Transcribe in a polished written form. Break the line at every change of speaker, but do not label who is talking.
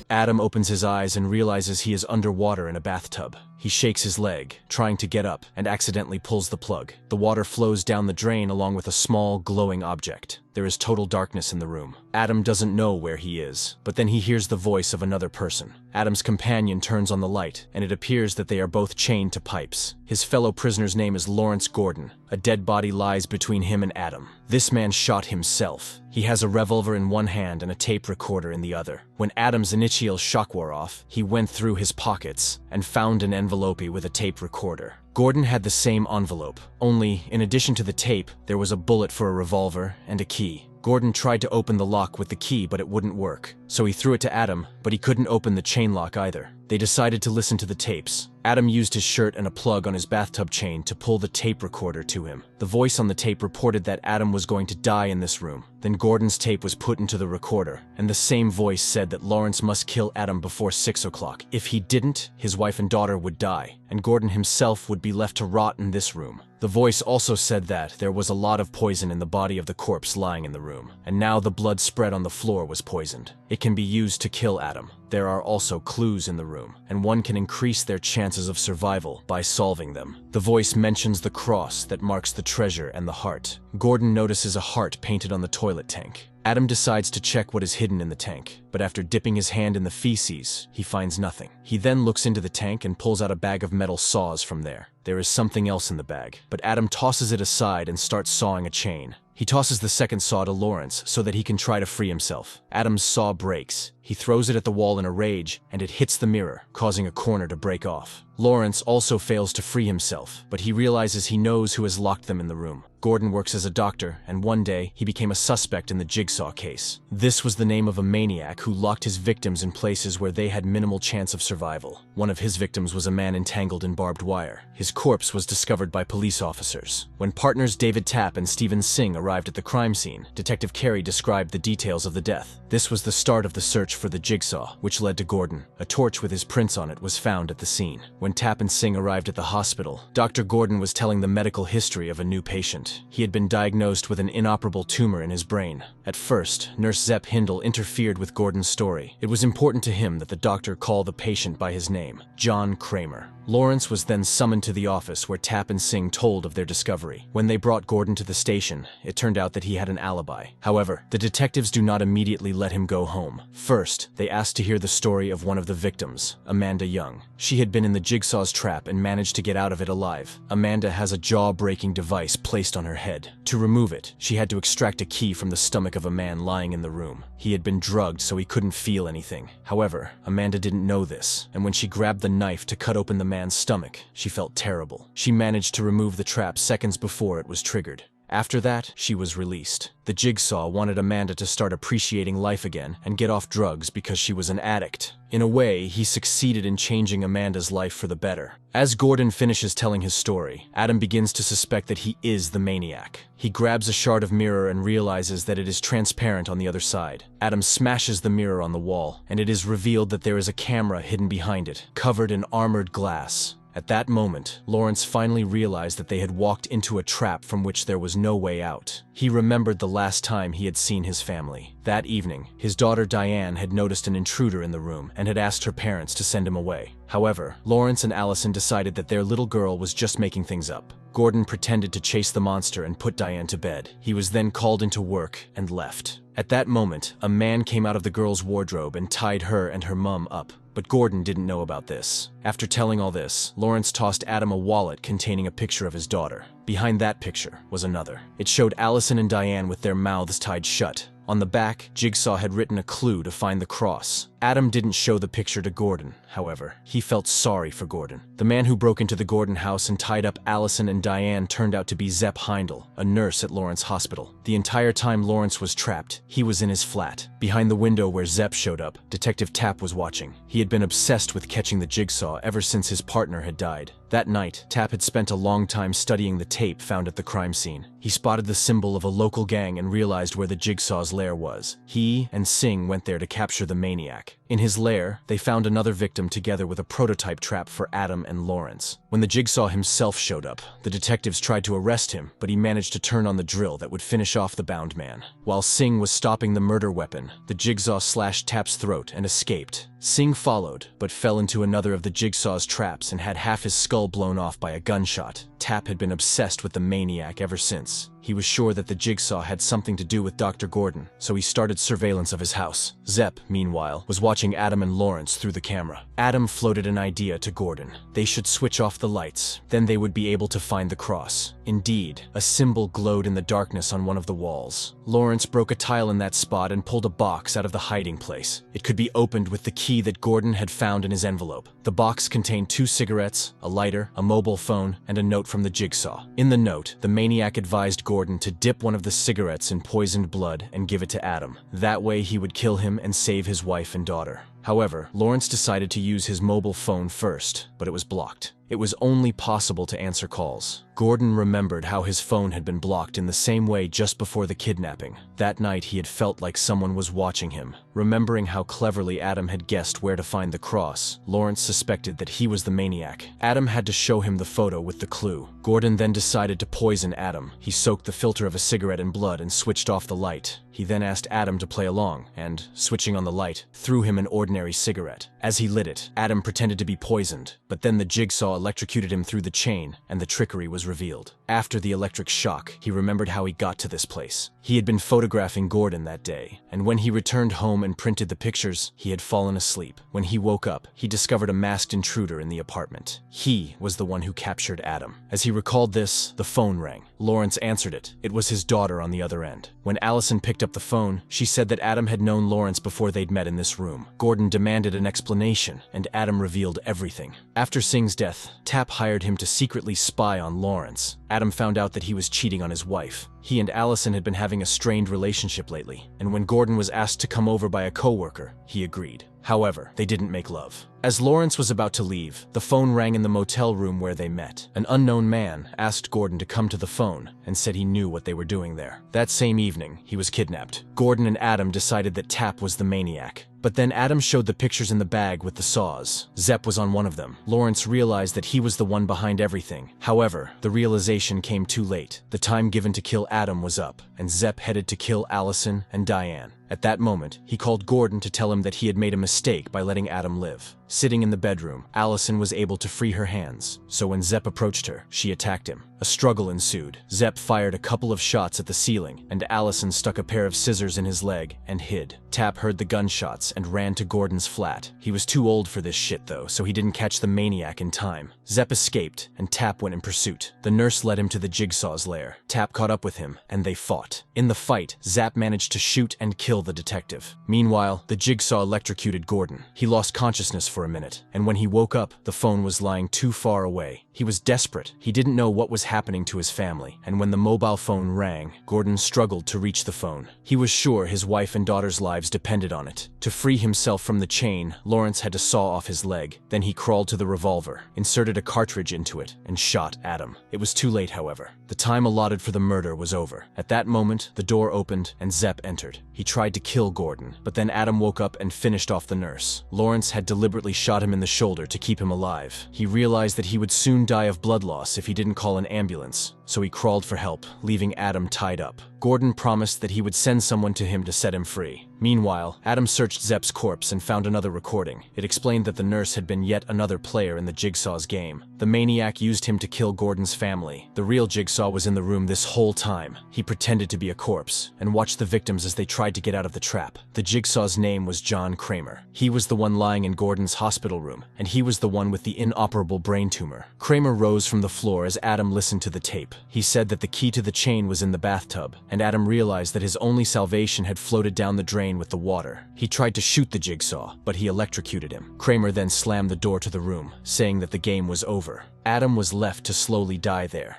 Adam opens his eyes and realizes he is underwater in a bathtub. He shakes his leg, trying to get up, and accidentally pulls the plug. The water flows down the drain along with a small, glowing object. There is total darkness in the room. Adam doesn't know where he is, but then he hears the voice of another person. Adam's companion turns on the light, and it appears that they are both chained to pipes. His fellow prisoner's name is Lawrence Gordon. A dead body lies between him and Adam. This man shot himself. He has a revolver in one hand and a tape recorder in the other. When Adam's initial shock wore off, he went through his pockets and found an envelope with a tape recorder. Gordon had the same envelope, only, in addition to the tape, there was a bullet for a revolver and a key. Gordon tried to open the lock with the key, but it wouldn't work. So he threw it to Adam, but he couldn't open the chain lock either. They decided to listen to the tapes. Adam used his shirt and a plug on his bathtub chain to pull the tape recorder to him. The voice on the tape reported that Adam was going to die in this room. Then Gordon's tape was put into the recorder, and the same voice said that Lawrence must kill Adam before 6 o'clock. If he didn't, his wife and daughter would die, and Gordon himself would be left to rot in this room. The voice also said that there was a lot of poison in the body of the corpse lying in the room, and now the blood spread on the floor was poisoned. It can be used to kill Adam. There are also clues in the room, and one can increase their chances of survival by solving them. The voice mentions the cross that marks the treasure and the heart. Gordon notices a heart painted on the toilet tank. Adam decides to check what is hidden in the tank, but after dipping his hand in the feces, he finds nothing. He then looks into the tank and pulls out a bag of metal saws from there. There is something else in the bag, but Adam tosses it aside and starts sawing a chain. He tosses the second saw to Lawrence so that he can try to free himself. Adam's saw breaks. He throws it at the wall in a rage, and it hits the mirror, causing a corner to break off. Lawrence also fails to free himself, but he realizes he knows who has locked them in the room. Gordon works as a doctor, and one day, he became a suspect in the Jigsaw case. This was the name of a maniac who locked his victims in places where they had minimal chance of survival. One of his victims was a man entangled in barbed wire. His corpse was discovered by police officers. When partners David Tapp and Stephen Singh arrived at the crime scene, Detective Carey described the details of the death. This was the start of the search for the Jigsaw, which led to Gordon. A torch with his prints on it was found at the scene. When Tapp and Singh arrived at the hospital, Dr. Gordon was telling the medical history of a new patient. He had been diagnosed with an inoperable tumor in his brain. At first, Nurse Zepp Hindle interfered with Gordon's story. It was important to him that the doctor call the patient by his name, John Kramer. Lawrence was then summoned to the office where Tapp and Singh told of their discovery. When they brought Gordon to the station, it turned out that he had an alibi. However, the detectives do not immediately let him go home. First, they asked to hear the story of one of the victims, Amanda Young. She had been in the Jigsaw's trap and managed to get out of it alive. Amanda has a jaw-breaking device placed on her head. To remove it, she had to extract a key from the stomach of a man lying in the room. He had been drugged so he couldn't feel anything. However, Amanda didn't know this, and when she grabbed the knife to cut open the man's stomach, she felt terrible. She managed to remove the trap seconds before it was triggered. After that, she was released. The Jigsaw wanted Amanda to start appreciating life again and get off drugs because she was an addict. In a way, he succeeded in changing Amanda's life for the better. As Gordon finishes telling his story, Adam begins to suspect that he is the maniac. He grabs a shard of mirror and realizes that it is transparent on the other side. Adam smashes the mirror on the wall, and it is revealed that there is a camera hidden behind it, covered in armored glass. At that moment, Lawrence finally realized that they had walked into a trap from which there was no way out. He remembered the last time he had seen his family. That evening, his daughter Diane had noticed an intruder in the room and had asked her parents to send him away. However, Lawrence and Allison decided that their little girl was just making things up. Gordon pretended to chase the monster and put Diane to bed. He was then called into work and left. At that moment, a man came out of the girl's wardrobe and tied her and her mum up. But Gordon didn't know about this. After telling all this, Lawrence tossed Adam a wallet containing a picture of his daughter. Behind that picture was another. It showed Allison and Diane with their mouths tied shut. On the back, Jigsaw had written a clue to find the cross. Adam didn't show the picture to Gordon, however. He felt sorry for Gordon. The man who broke into the Gordon house and tied up Allison and Diane turned out to be Zepp Hindle, a nurse at Lawrence Hospital. The entire time Lawrence was trapped, he was in his flat. Behind the window where Zepp showed up, Detective Tapp was watching. He had been obsessed with catching the Jigsaw ever since his partner had died. That night, Tapp had spent a long time studying the tape found at the crime scene. He spotted the symbol of a local gang and realized where the Jigsaw's lair was. He and Singh went there to capture the maniac. In his lair, they found another victim together with a prototype trap for Adam and Lawrence. When the Jigsaw himself showed up, the detectives tried to arrest him, but he managed to turn on the drill that would finish off the bound man. While Singh was stopping the murder weapon, the Jigsaw slashed Tapp's throat and escaped. Singh followed, but fell into another of the Jigsaw's traps and had half his skull blown off by a gunshot. Tap had been obsessed with the maniac ever since. He was sure that the Jigsaw had something to do with Dr. Gordon, so he started surveillance of his house. Zepp, meanwhile, was watching Adam and Lawrence through the camera. Adam floated an idea to Gordon. They should switch off the lights, then they would be able to find the cross. Indeed, a symbol glowed in the darkness on one of the walls. Lawrence broke a tile in that spot and pulled a box out of the hiding place. It could be opened with the key that Gordon had found in his envelope. The box contained 2 cigarettes, a lighter, a mobile phone, and a note from the Jigsaw. In the note, the maniac advised Gordon to dip one of the cigarettes in poisoned blood and give it to Adam. That way he would kill him and save his wife and daughter. However, Lawrence decided to use his mobile phone first, but it was blocked. It was only possible to answer calls. Gordon remembered how his phone had been blocked in the same way just before the kidnapping. That night he had felt like someone was watching him. Remembering how cleverly Adam had guessed where to find the cross, Lawrence suspected that he was the maniac. Adam had to show him the photo with the clue. Gordon then decided to poison Adam. He soaked the filter of a cigarette in blood and switched off the light. He then asked Adam to play along, and, switching on the light, threw him an ordinary cigarette. As he lit it, Adam pretended to be poisoned, but then the Jigsaw electrocuted him through the chain, and the trickery was revealed. After the electric shock, he remembered how he got to this place. He had been photographing Gordon that day, and when he returned home and printed the pictures, he had fallen asleep. When he woke up, he discovered a masked intruder in the apartment. He was the one who captured Adam. As he recalled this, the phone rang. Lawrence answered it. It was his daughter on the other end. When Allison picked up the phone, she said that Adam had known Lawrence before they'd met in this room. Gordon demanded an explanation, and Adam revealed everything. After Singh's death, Tap hired him to secretly spy on Lawrence. Adam found out that he was cheating on his wife. He and Allison had been having a strained relationship lately, and when Gordon was asked to come over by a coworker, he agreed. However, they didn't make love. As Lawrence was about to leave, the phone rang in the motel room where they met. An unknown man asked Gordon to come to the phone and said he knew what they were doing there. That same evening, he was kidnapped. Gordon and Adam decided that Tap was the maniac. But then Adam showed the pictures in the bag with the saws. Zepp was on one of them. Lawrence realized that he was the one behind everything. However, the realization came too late. The time given to kill Adam was up, and Zepp headed to kill Allison and Diane. At that moment, he called Gordon to tell him that he had made a mistake by letting Adam live. Sitting in the bedroom, Allison was able to free her hands, so when Zepp approached her, she attacked him. A struggle ensued. Zepp fired a couple of shots at the ceiling, and Allison stuck a pair of scissors in his leg and hid. Tap heard the gunshots and ran to Gordon's flat. He was too old for this shit though, so he didn't catch the maniac in time. Zepp escaped, and Tap went in pursuit. The nurse led him to the Jigsaw's lair. Tap caught up with him, and they fought. In the fight, Zepp managed to shoot and kill the detective. Meanwhile, the Jigsaw electrocuted Gordon. He lost consciousness for a minute, and when he woke up, the phone was lying too far away. He was desperate. He didn't know what was happening to his family, and when the mobile phone rang, Gordon struggled to reach the phone. He was sure his wife and daughter's lives depended on it. To free himself from the chain, Lawrence had to saw off his leg. Then he crawled to the revolver, inserted a cartridge into it, and shot Adam. It was too late, however. The time allotted for the murder was over. At that moment, the door opened, and Zepp entered. He tried to kill Gordon, but then Adam woke up and finished off the nurse. Lawrence had deliberately shot him in the shoulder to keep him alive. He realized that he would soon die of blood loss if he didn't call an ambulance, so he crawled for help, leaving Adam tied up. Gordon promised that he would send someone to him to set him free. Meanwhile, Adam searched Zepp's corpse and found another recording. It explained that the nurse had been yet another player in the Jigsaw's game. The maniac used him to kill Gordon's family. The real Jigsaw was in the room this whole time. He pretended to be a corpse and watched the victims as they tried to get out of the trap. The Jigsaw's name was John Kramer. He was the one lying in Gordon's hospital room, and he was the one with the inoperable brain tumor. Kramer rose from the floor as Adam listened to the tape. He said that the key to the chain was in the bathtub, and Adam realized that his only salvation had floated down the drain with the water. He tried to shoot the Jigsaw, but he electrocuted him. Kramer then slammed the door to the room, saying that the game was over. Adam was left to slowly die there.